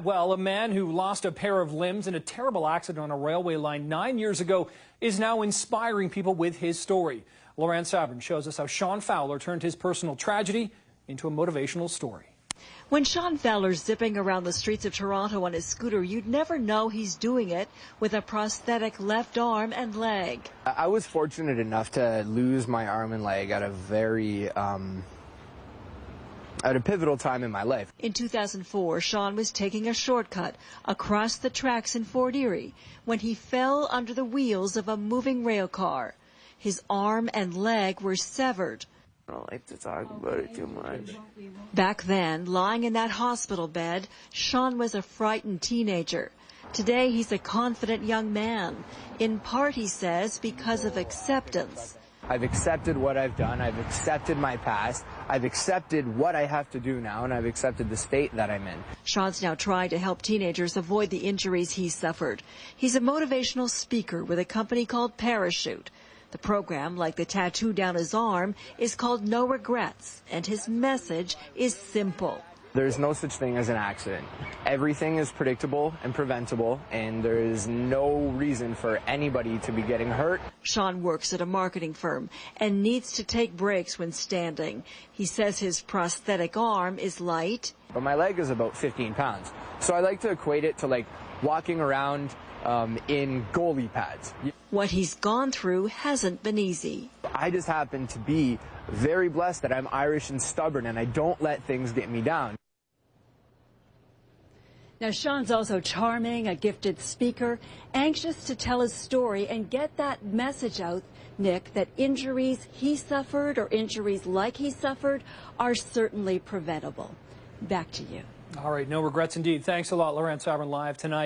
Well, a man who lost a pair of limbs in a terrible accident on a railway line 9 years ago is now inspiring people with his story. Laurent Sabrin shows us how Sean Fowler turned his personal tragedy into a motivational story. When Sean Fowler's zipping around the streets of Toronto on his scooter, you'd never know he's doing it with a prosthetic left arm and leg. I was fortunate enough to lose my arm and leg at a very at a pivotal time in my life. In 2004, Sean was taking a shortcut across the tracks in Fort Erie when he fell under the wheels of a moving rail car. His arm and leg were severed. I don't like to talk about it too much. Back then, lying in that hospital bed, Sean was a frightened teenager. Today, he's a confident young man, in part, he says, because of acceptance. I've accepted what I've done. I've accepted my past. I've accepted what I have to do now, and I've accepted the state that I'm in. Sean's now trying to help teenagers avoid the injuries he suffered. He's a motivational speaker with a company called Parachute. The program, like the tattoo down his arm, is called No Regrets, and his message is simple. There's no such thing as an accident. Everything is predictable and preventable, and there is no reason for anybody to be getting hurt. Sean works at a marketing firm and needs to take breaks when standing. He says his prosthetic arm is light. But my leg is about 15 pounds, so I like to equate it to like walking around in goalie pads. What he's gone through hasn't been easy. I just happen to be very blessed that I'm Irish and stubborn, and I don't let things get me down. Now, Sean's also charming, a gifted speaker, anxious to tell his story and get that message out, Nick, that injuries he suffered or injuries like he suffered are certainly preventable. Back to you. All right, no regrets indeed. Thanks a lot, Laurent Sabrin, live tonight.